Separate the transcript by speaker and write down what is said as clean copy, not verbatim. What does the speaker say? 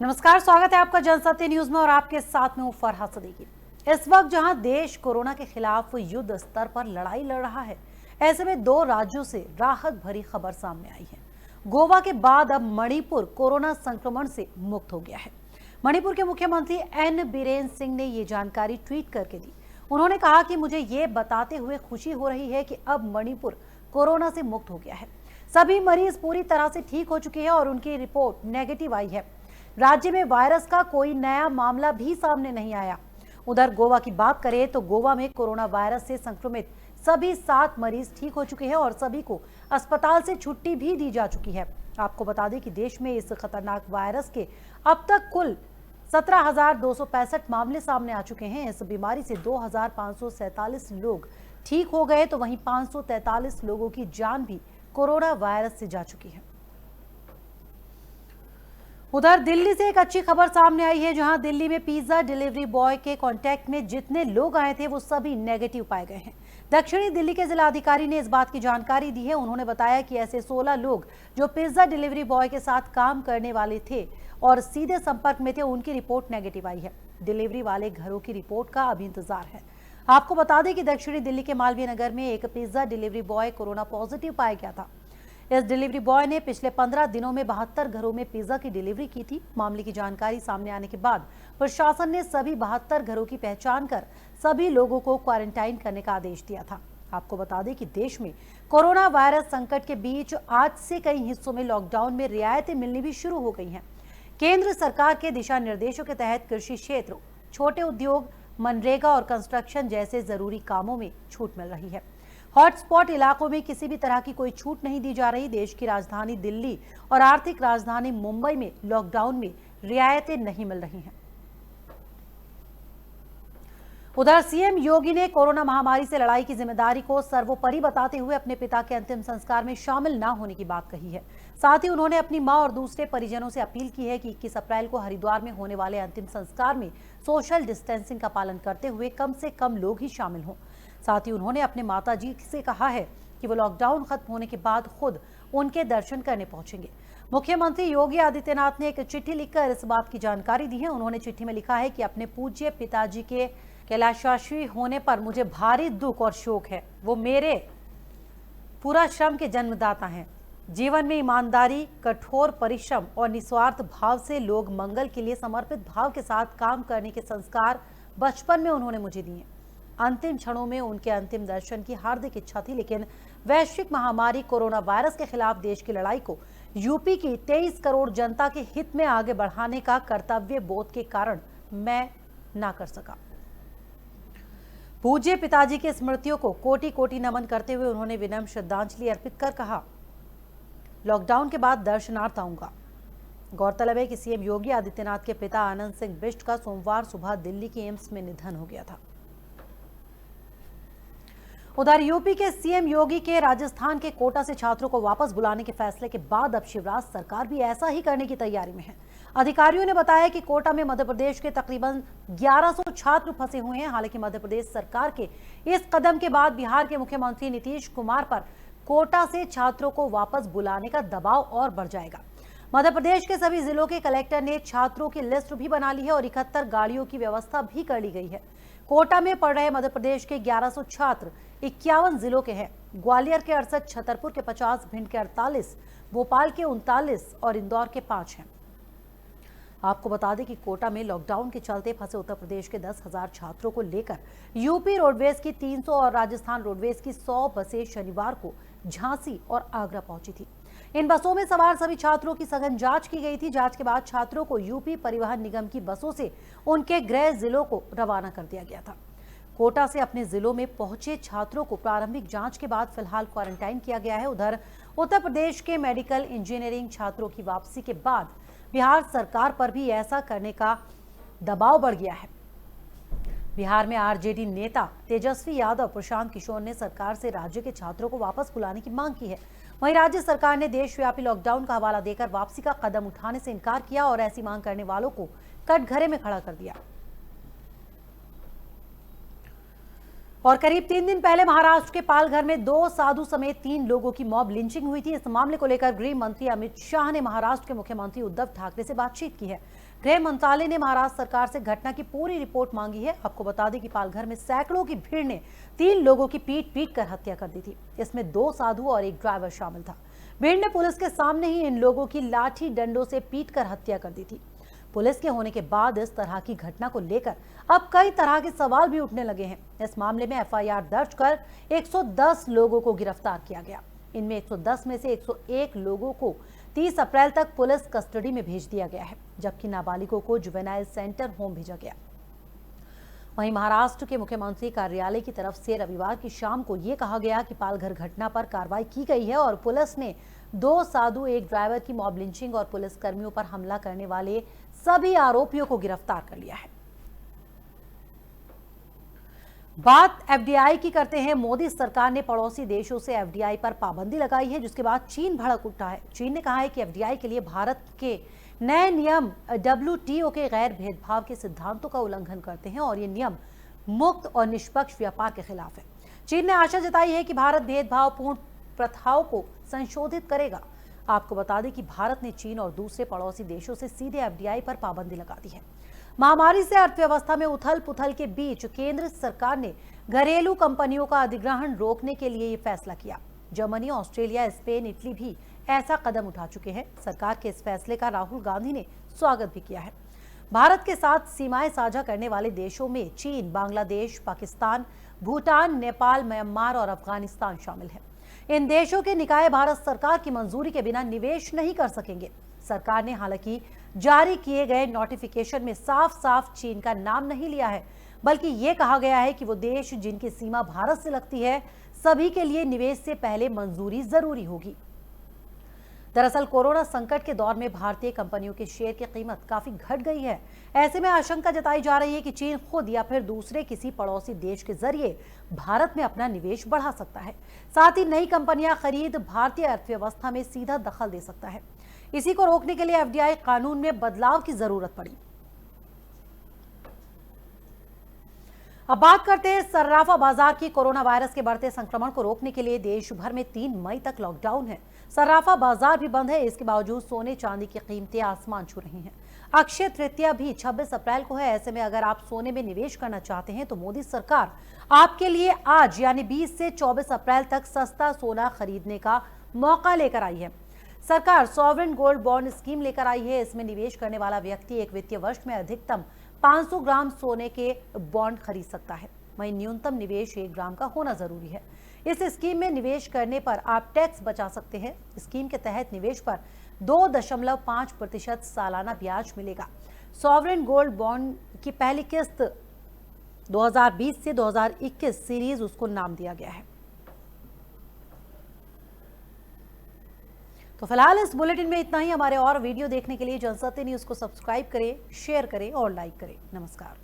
Speaker 1: नमस्कार, स्वागत है आपका जनसत्य न्यूज में और आपके साथ में हूं फरहाद सदीकी। इस वक्त जहां देश कोरोना के खिलाफ युद्ध स्तर पर लड़ाई लड़ रहा है, ऐसे में दो राज्यों से राहत भरी खबर सामने आई है। गोवा के बाद अब मणिपुर कोरोना संक्रमण से मुक्त हो गया है। मणिपुर के मुख्यमंत्री एन बीरेन सिंह ने ये जानकारी ट्वीट करके दी। उन्होंने कहा कि मुझे ये बताते हुए खुशी हो रही है कि अब मणिपुर कोरोना से मुक्त हो गया है। सभी मरीज पूरी तरह से ठीक हो चुके हैं और उनकी रिपोर्ट नेगेटिव आई है। राज्य में वायरस का कोई नया मामला भी सामने नहीं आया। उधर गोवा की बात करें तो गोवा में कोरोना वायरस से संक्रमित सभी 7 मरीज ठीक हो चुके हैं और सभी को अस्पताल से छुट्टी भी दी जा चुकी है। आपको बता दें कि देश में इस खतरनाक वायरस के अब तक कुल 17,265 मामले सामने आ चुके हैं। इस बीमारी से 2,547 लोग ठीक हो गए तो वहीं 543 लोगों की जान भी कोरोना वायरस से जा चुकी है। उधर दिल्ली से एक अच्छी खबर सामने आई है, जहां दिल्ली में पिज्जा डिलीवरी बॉय के कांटेक्ट में जितने लोग आए थे वो सभी नेगेटिव पाए गए हैं। दक्षिणी दिल्ली के जिला अधिकारी ने इस बात की जानकारी दी है। उन्होंने बताया कि ऐसे 16 लोग जो पिज्जा डिलीवरी बॉय के साथ काम करने वाले थे और सीधे संपर्क में थे, उनकी रिपोर्ट नेगेटिव आई है। डिलीवरी वाले घरों की रिपोर्ट का अभी इंतजार है। आपको बता दें कि दक्षिणी दिल्ली के मालवीय नगर में एक pizza delivery boy corona positive पाया गया था। इस डिलीवरी बॉय ने पिछले 15 दिनों में 72 घरों में पिज्जा की डिलीवरी की थी। मामले की जानकारी सामने आने के बाद प्रशासन ने सभी 72 घरों की पहचान कर सभी लोगों को क्वारंटाइन करने का आदेश दिया था। आपको बता दें कि देश में कोरोना वायरस संकट के बीच आज से कई हिस्सों में लॉकडाउन में रियायतें मिलनी भी शुरू हो गई हैं। केंद्र सरकार के दिशा निर्देशों के तहत कृषि क्षेत्र, छोटे उद्योग, मनरेगा और कंस्ट्रक्शन जैसे जरूरी कामों में छूट मिल रही है। हॉटस्पॉट इलाकों में किसी भी तरह की कोई छूट नहीं दी जा रही। देश की राजधानी दिल्ली और आर्थिक राजधानी मुंबई में लॉकडाउन में रियायतें नहीं मिल रही हैं। उधर सीएम योगी ने कोरोना महामारी से लड़ाई की जिम्मेदारी को सर्वोपरि बताते हुए अपने पिता के अंतिम संस्कार में शामिल न होने की बात कही है। साथ ही उन्होंने अपनी मां और दूसरे परिजनों से अपील की है कि 21 अप्रैल को हरिद्वार में होने वाले अंतिम संस्कार में सोशल डिस्टेंसिंग का पालन करते हुए कम से कम लोग ही शामिल हों। साथ ही उन्होंने अपने माताजी से कहा है कि वो लॉकडाउन खत्म होने के बाद खुद उनके दर्शन करने पहुंचेंगे। मुख्यमंत्री योगी आदित्यनाथ ने एक चिट्ठी लिखकर इस बात की जानकारी दी है। उन्होंने चिट्ठी में लिखा है कि अपने पूज्य पिताजी के कैलाशवासी होने पर मुझे भारी दुख और शोक है। वो मेरे पूरा श्रम के जन्मदाता हैं। जीवन में ईमानदारी, कठोर परिश्रम और निस्वार्थ भाव से लोग मंगल के लिए समर्पित भाव के साथ काम करने के संस्कार बचपन में उन्होंने मुझे दिए। अंतिम क्षणों में उनके अंतिम दर्शन की हार्दिक इच्छा थी, लेकिन वैश्विक महामारी कोरोना वायरस के खिलाफ देश की लड़ाई को यूपी की 23 करोड़ जनता के हित में आगे बढ़ाने का कर्तव्य बोध के कारण मैं ना कर सका। पूज्य पिताजी की स्मृतियों को कोटि कोटि नमन करते हुए उन्होंने विनम्र श्रद्धांजलि अर्पित कर कहा, लॉकडाउन के बाद दर्शनार्थ आऊंगा। गौरतलब है कि सीएम योगी आदित्यनाथ के पिता आनंद सिंह बिष्ट का सोमवार सुबह दिल्ली के एम्स में निधन हो गया था। उधर यूपी के सीएम योगी के राजस्थान के कोटा से छात्रों को वापस बुलाने के फैसले के बाद अब शिवराज सरकार भी ऐसा ही करने की तैयारी में है। अधिकारियों ने बताया कि कोटा में मध्य प्रदेश के तकरीबन 1100 छात्र फंसे हुए हैं। हालांकि मध्य प्रदेश सरकार के इस कदम के बाद बिहार के मुख्यमंत्री नीतीश कुमार पर कोटा से छात्रों को वापस बुलाने का दबाव और बढ़ जाएगा। मध्य प्रदेश के सभी जिलों के कलेक्टर ने छात्रों की लिस्ट भी बना ली है और 71 गाड़ियों की व्यवस्था भी कर ली गई है। कोटा में पढ़ रहे मध्य प्रदेश के 1100 छात्र 51 जिलों के हैं। ग्वालियर के 68, छतरपुर के 50, भिंड के 48, भोपाल के 39 और इंदौर के 5 हैं। आपको बता दें कि कोटा में लॉकडाउन के चलते फंसे उत्तर प्रदेश के 10,000 छात्रों को लेकर यूपी रोडवेज की 300 और राजस्थान रोडवेज की 100 बसें शनिवार को झांसी और आगरा पहुंची थी। इन बसों में सवार सभी छात्रों की सघन जांच की गई थी। जांच के बाद छात्रों को यूपी परिवहन निगम की बसों से उनके गृह जिलों को रवाना कर दिया गया था। कोटा से अपने जिलों में पहुंचे छात्रों को प्रारंभिक जांच के बाद फिलहाल क्वारंटाइन किया गया है। उधर उत्तर प्रदेश के मेडिकल इंजीनियरिंग छात्रों की वापसी के बाद बिहार सरकार पर भी ऐसा करने का दबाव बढ़ गया है। बिहार में आरजेडी नेता तेजस्वी यादव, प्रशांत किशोर ने सरकार से राज्य के छात्रों को वापस बुलाने की मांग की है। वहीं राज्य सरकार ने देशव्यापी लॉकडाउन का हवाला देकर वापसी का कदम उठाने से इनकार किया और ऐसी मांग करने वालों को कटघरे में खड़ा कर दिया। और करीब 3 दिन पहले महाराष्ट्र के पालघर में 2 साधु समेत 3 लोगों की मॉब लिंचिंग हुई थी। इस मामले को लेकर गृह मंत्री अमित शाह ने महाराष्ट्र के मुख्यमंत्री उद्धव ठाकरे से बातचीत की है। गृह मंत्रालय ने महाराष्ट्र सरकार से घटना की पूरी रिपोर्ट मांगी है। आपको बता दें कि पालघर में सैकड़ों की भीड़ ने 3 लोगों की पीट कर हत्या कर दी थी। इसमें 2 साधु और एक ड्राइवर शामिल था। भीड़ ने पुलिस के सामने ही इन लोगों की लाठी डंडों से पीट कर हत्या कर दी थी। पुलिस के होने के बाद इस तरह की घटना को लेकर अब कई तरह के सवाल भी उठने लगे हैं। इस मामले में एफआईआर दर्ज कर 110 लोगों को गिरफ्तार किया गया। इनमें 110 में से 101 लोगों को 30 अप्रैल तक पुलिस कस्टडी में भेज दिया गया है, जबकि नाबालिगों को जुवेनाइल सेंटर होम भेजा गया। वहीं महाराष्ट्र के मुख्यमंत्री कार्यालय की तरफ से रविवार की शाम को यह कहा गया कि पालघर घटना पर कार्रवाई की गई है और पुलिस ने 2 साधु, एक ड्राइवर की मॉब लिंचिंग और पुलिस कर्मियों पर हमला करने वाले सभी आरोपियों को गिरफ्तार कर लिया है। बात एफडीआई की करते हैं। मोदी सरकार ने पड़ोसी देशों से एफडीआई पर पाबंदी लगाई है, जिसके बाद चीन भड़क उठा है। चीन ने कहा है कि एफडीआई के लिए भारत के नए नियम डब्ल्यूटीओ के गैर भेदभाव के सिद्धांतों का उल्लंघन करते हैं और ये नियम मुक्त और निष्पक्ष व्यापार के खिलाफ है। चीन ने आशा जताई है कि भारत भेदभावपूर्ण प्रथाओं को संशोधित करेगा। आपको बता दें कि भारत ने चीन और दूसरे पड़ोसी देशों से सीधे एफडीआई पर पाबंदी लगा दी है। महामारी से अर्थव्यवस्था में उथल पुथल के बीच केंद्र सरकार ने घरेलू कंपनियों का अधिग्रहण रोकने के लिए ये फैसला किया। जर्मनी, ऑस्ट्रेलिया, स्पेन, इटली भी ऐसा कदम उठा चुके हैं। सरकार के इस फैसले का राहुल गांधी ने स्वागत भी किया है। भारत के साथ सीमाएं साझा करने वाले देशों में चीन, बांग्लादेश, पाकिस्तान, भूटान, नेपाल, म्यांमार और अफगानिस्तान शामिल है। इन देशों के निकाय भारत सरकार की मंजूरी के बिना निवेश नहीं कर सकेंगे। सरकार ने हालांकि जारी किए गए नोटिफिकेशन में साफ साफ चीन का नाम नहीं लिया है, बल्कि ये कहा गया है कि वो देश जिनकी सीमा भारत से लगती है, सभी के लिए निवेश से पहले मंजूरी जरूरी होगी। दरअसल कोरोना संकट के दौर में भारतीय कंपनियों के शेयर की कीमत काफी घट गई है। ऐसे में आशंका जताई जा रही है कि चीन खुद या फिर दूसरे किसी पड़ोसी देश के जरिए भारत में अपना निवेश बढ़ा सकता है। साथ ही नई कंपनियां खरीद भारतीय अर्थव्यवस्था में सीधा दखल दे सकता है। इसी को रोकने के लिए एफडीआई कानून में बदलाव की जरूरत पड़ी। अब बात करते हैं सर्राफा बाजार की। कोरोना वायरस के बढ़ते संक्रमण को रोकने के लिए देश भर में 3 मई तक लॉकडाउन है। सर्राफा बाजार भी बंद है। इसके बावजूद सोने चांदी की कीमतें आसमान छू रही हैं। अक्षय तृतीया भी 26 अप्रैल को है। ऐसे में अगर आप सोने में निवेश करना चाहते हैं तो मोदी सरकार आपके लिए आज यानी 20 से 24 अप्रैल तक सस्ता सोना खरीदने का मौका लेकर आई है। सरकार सॉवरेन गोल्ड बॉन्ड स्कीम लेकर आई है। इसमें निवेश करने वाला व्यक्ति एक वित्तीय वर्ष में अधिकतम 500 ग्राम सोने के बॉन्ड खरीद सकता है। वहीं न्यूनतम निवेश 1 ग्राम का होना जरूरी है। इस स्कीम में निवेश करने पर आप टैक्स बचा सकते हैं। स्कीम के तहत निवेश पर 2.5% सालाना ब्याज मिलेगा। सॉवरेन गोल्ड बॉन्ड की पहली किस्त 2020 से 2021 सीरीज उसको नाम दिया गया है। तो फिलहाल इस बुलेटिन में इतना ही। हमारे और वीडियो देखने के लिए जनसत्य न्यूज को सब्सक्राइब करें, शेयर करें और लाइक करें। नमस्कार।